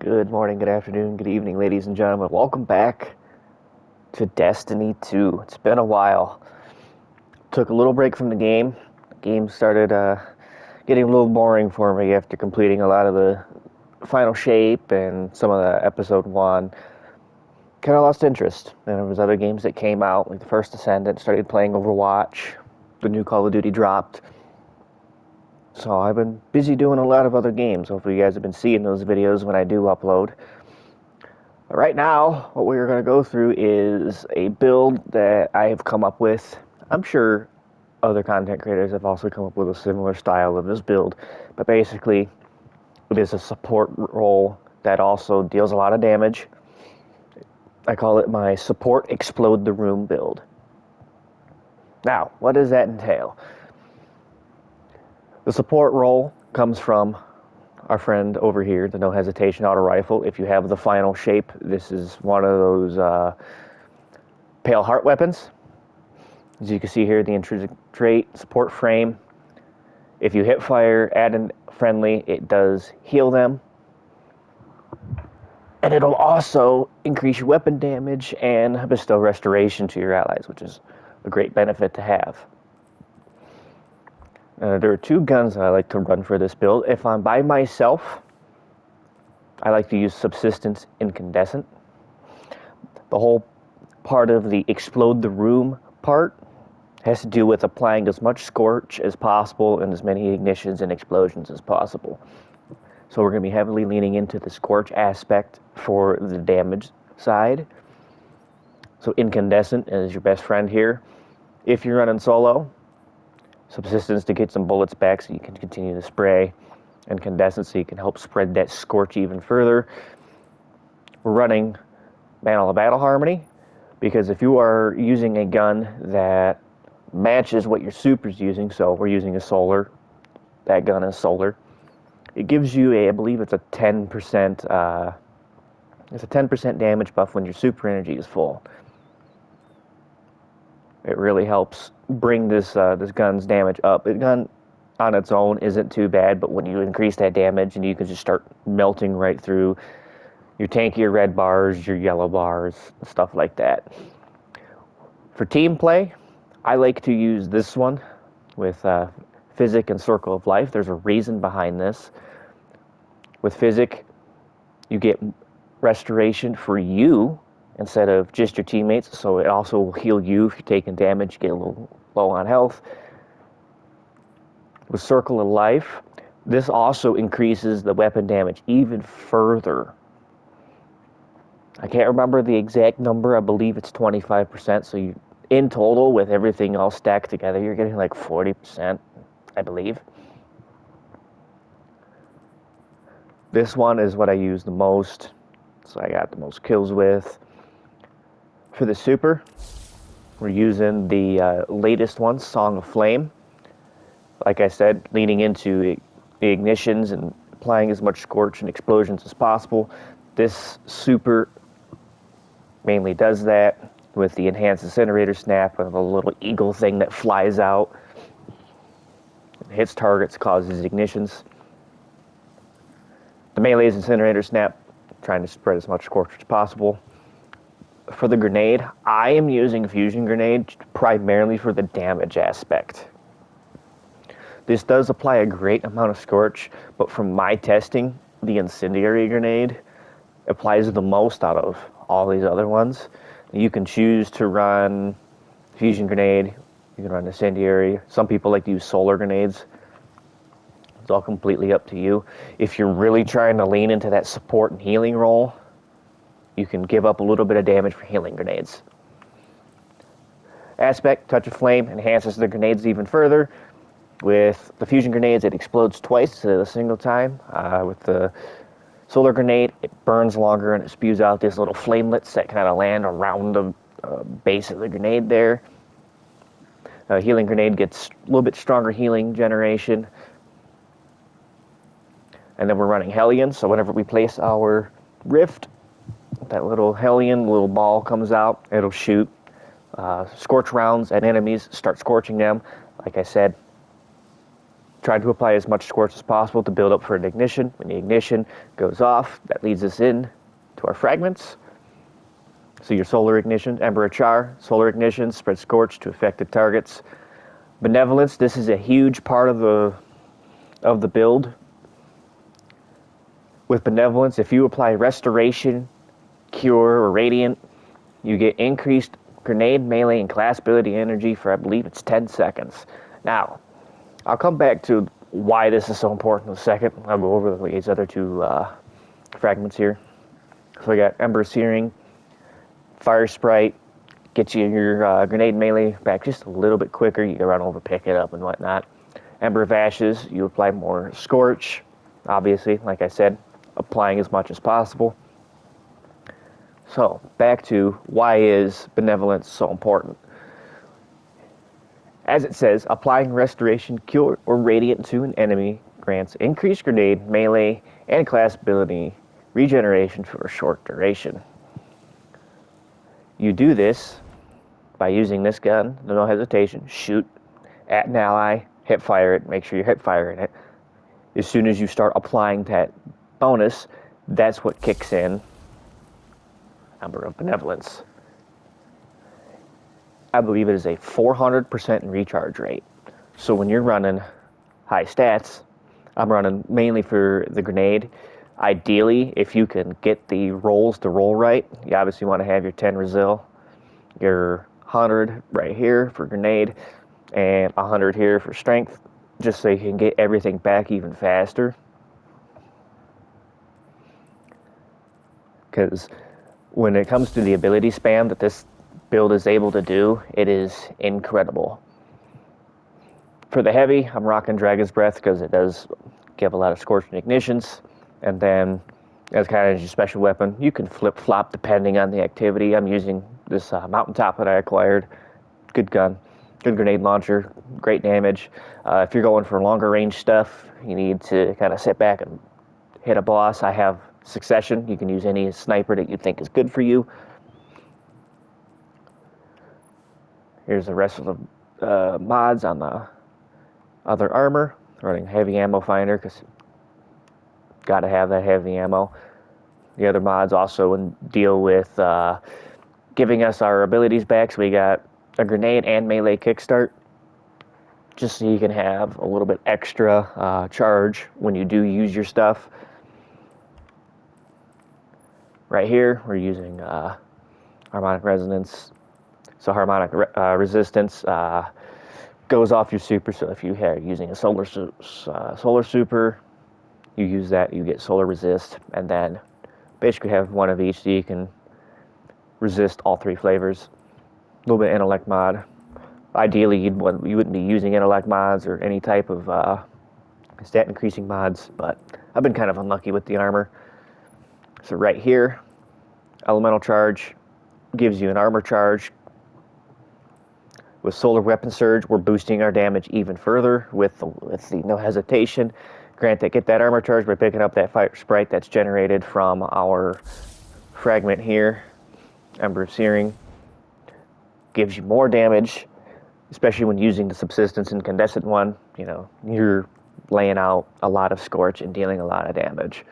Good morning, good afternoon, good evening, ladies and gentlemen. Welcome back to Destiny 2. It's been a while. Took a little break from the game. The game started getting a little boring for me after completing a lot of the final shape and some of the episode 1. Kind of lost interest. And there was other games that came out, like the First Descendant. Started playing Overwatch. The new Call of Duty dropped. So I've been busy doing a lot of other games. Hopefully you guys have been seeing those videos when I do upload. But right now, what we're going to go through is a build that I have come up with. I'm sure other content creators have also come up with a similar style of this build. But basically, it is a support role that also deals a lot of damage. I call it my support explode the room build. Now, what does that entail? The support role comes from our friend over here, the No Hesitation Auto Rifle. If you have the final shape, this is one of those Pale Heart weapons. As you can see here, the intrinsic trait, support frame. If you hit fire at a friendly, it does heal them. And it'll also increase your weapon damage and bestow restoration to your allies, which is a great benefit to have. There are two guns that I like to run for this build. If I'm by myself, I like to use Subsistence Incandescent. The whole part of the explode the room part has to do with applying as much scorch as possible and as many ignitions and explosions as possible. So we're going to be heavily leaning into the scorch aspect for the damage side. So Incandescent is your best friend here. If you're running solo, Subsistence to get some bullets back so you can continue to spray. Incandescent so you can help spread that scorch even further. We're running Mantle of Battle Harmony because if you are using a gun that matches what your super's using, so we're using a solar, that gun is solar, it gives you I believe it's a 10% damage buff when your super energy is full. It really helps bring this gun's damage up. The gun on its own isn't too bad, but when you increase that damage and you can just start melting right through your tankier red bars, your yellow bars, stuff like that. For team play, I like to use this one with Physic and Circle of Life. There's a reason behind this. With Physic, you get restoration for you instead of just your teammates, so it also will heal you if you're taking damage, you get a little low on health. With Circle of Life, this also increases the weapon damage even further. I can't remember the exact number, I believe it's 25%, so you, in total, with everything all stacked together, you're getting like 40%, I believe. This one is what I use the most, so I got the most kills with. For the super, we're using the latest one, Song of Flame. Like I said, leaning into the ignitions and applying as much scorch and explosions as possible. This super mainly does that with the enhanced incinerator snap of a little eagle thing that flies out. It hits targets, causes ignitions. The melee's incinerator snap, trying to spread as much scorch as possible. For the grenade, I am using Fusion Grenade primarily for the damage aspect. This does apply a great amount of scorch, but from my testing, the Incendiary Grenade applies the most out of all these other ones. You can choose to run Fusion Grenade, you can run Incendiary. Some people like to use Solar Grenades. It's all completely up to you. If you're really trying to lean into that support and healing role, you can give up a little bit of damage for healing grenades. Aspect, Touch of Flame, enhances the grenades even further. With the fusion grenades, it explodes twice instead of a single time. With the solar grenade, it burns longer and it spews out these little flamelets that kind of land around the base of the grenade there. Healing grenade gets a little bit stronger healing generation. And then we're running Hellion, so whenever we place our Rift, that little Hellion, little ball comes out, it'll shoot scorch rounds at enemies, start scorching them. Like I said, try to apply as much scorch as possible to build up for an ignition. When the ignition goes off, that leads us in to our fragments. So your solar ignition, Ember of Char, solar ignition, spread scorch to affected targets. Benevolence, this is a huge part of the build. With Benevolence, if you apply Restoration, Cure, or Radiant, you get increased grenade, melee, and class ability energy for, I believe it's 10 seconds. Now, I'll come back to why this is so important in a second. I'll go over these other two fragments here. So we got Ember Searing, Fire Sprite, gets you your grenade melee back just a little bit quicker. You can run over, pick it up, and whatnot. Ember of Ashes, you apply more Scorch, obviously, like I said, applying as much as possible. So, back to why is Benevolence so important? As it says, applying Restoration, Cure, or Radiant to an enemy grants increased grenade, melee, and class ability regeneration for a short duration. You do this by using this gun, no hesitation, shoot at an ally, hip fire it, make sure you hip firing it. As soon as you start applying that bonus, that's what kicks in Ember of Benevolence. I believe it is a 400% recharge rate. So when you're running high stats, I'm running mainly for the grenade. Ideally, if you can get the rolls to roll right, you obviously want to have your 10 Resil, your 100 right here for grenade, and 100 here for strength, just so you can get everything back even faster. Because when it comes to the ability spam that this build is able to do, it is incredible. For the heavy, I'm rocking Dragon's Breath because it does give a lot of scorching ignitions, and then as kind of your special weapon, you can flip-flop depending on the activity. I'm using this Mountaintop that I acquired. Good gun, good grenade launcher, great damage. If you're going for longer range stuff, you need to kind of sit back and hit a boss. I have Succession. You can use any sniper that you think is good for you. Here's the rest of the mods on the other armor. Running heavy ammo finder because gotta have that heavy ammo. The other mods also deal with giving us our abilities back. So we got a grenade and melee kickstart, just so you can have a little bit extra charge when you do use your stuff. Right here, we're using harmonic resonance. So harmonic resistance goes off your super. So if you are using a solar super, you use that, you get solar resist, and then basically have one of each so you can resist all three flavors. A little bit of intellect mod. Ideally, you wouldn't be using intellect mods or any type of stat increasing mods, but I've been kind of unlucky with the armor. So right here, elemental charge gives you an armor charge. With solar weapon surge, we're boosting our damage even further with the no hesitation. Granted, get that armor charge by picking up that fire sprite that's generated from our fragment here. Ember of Searing gives you more damage, especially when using the subsistence incandescent one. You know, you're laying out a lot of scorch and dealing a lot of damage.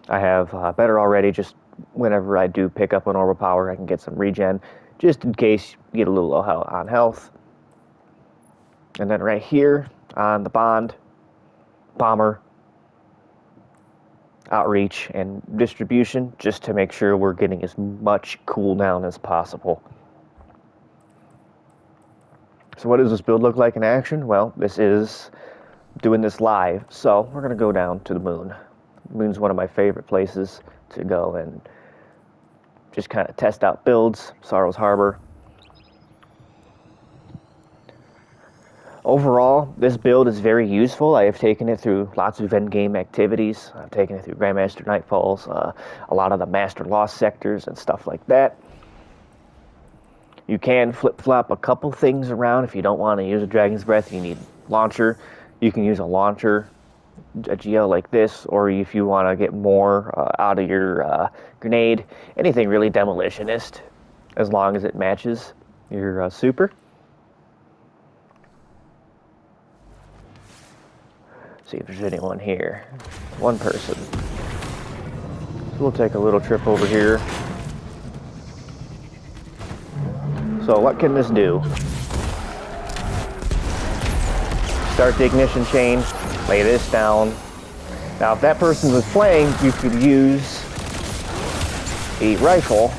I have better already. Just whenever I do pick up an orbital power, I can get some regen, just in case you get a little low on health. And then right here on the bomber, outreach, and distribution, just to make sure we're getting as much cooldown as possible. So what does this build look like in action? Well, this is doing this live, so we're going to go down to the moon. The moon's one of my favorite places to go and just kind of test out builds. Sorrow's Harbor. Overall, this build is very useful. I have taken it through lots of endgame activities. I've taken it through Grandmaster Nightfalls, a lot of the Master Lost sectors and stuff like that. You can flip-flop a couple things around. If you don't want to use a Dragon's Breath, you need launcher. You can use a launcher, a GL like this, or if you want to get more out of your grenade, anything really demolitionist, as long as it matches your super. See if there's anyone here. One person. So we'll take a little trip over here. So what can this do? Start the ignition chain, lay this down. Now if that person was playing, you could use a rifle.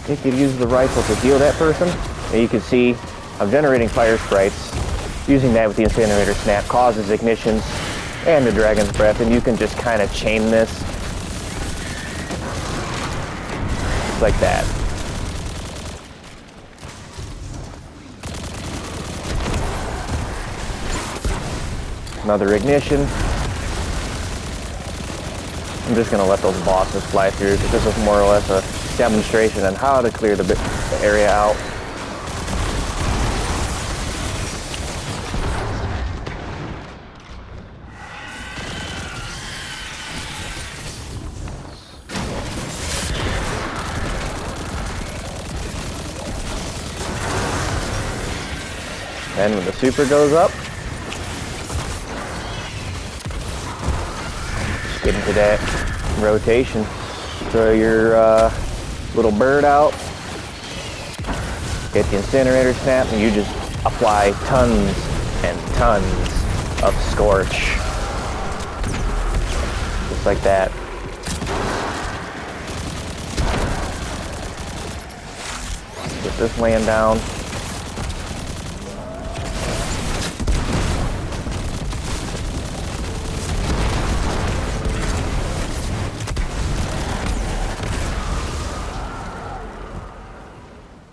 You could use the rifle to heal that person. And you can see I'm generating fire sprites. Using that with the incinerator snap causes ignitions and the dragon's breath, and you can just kind of chain this just like that. Another ignition. I'm just going to let those bosses fly through because this is more or less a demonstration on how to clear the area out. Then when the super goes up, just get into that rotation. Throw your little bird out, get the incinerator snap, and you just apply tons and tons of scorch. Just like that. Get this laying down.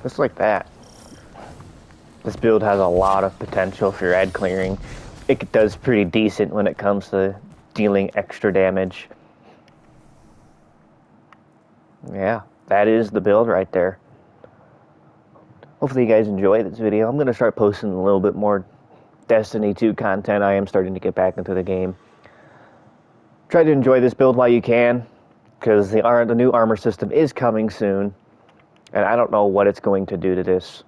Just like that. This build has a lot of potential for ad clearing. It does pretty decent when it comes to dealing extra damage. Yeah, that is the build right there. Hopefully you guys enjoy this video. I'm going to start posting a little bit more Destiny 2 content. I am starting to get back into the game. Try to enjoy this build while you can, because the new armor system is coming soon. And I don't know what it's going to do to this.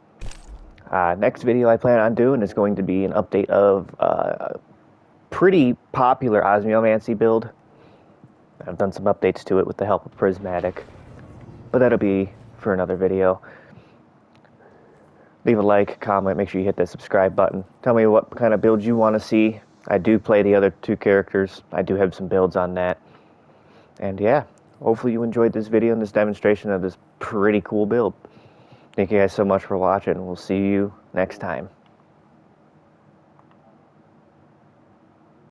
Next video I plan on doing is going to be an update of a pretty popular Osmiomancy build. I've done some updates to it with the help of Prismatic. But that'll be for another video. Leave a like, comment, make sure you hit that subscribe button. Tell me what kind of build you want to see. I do play the other two characters. I do have some builds on that. And yeah. Hopefully you enjoyed this video and this demonstration of this pretty cool build. Thank you guys so much for watching. We'll see you next time.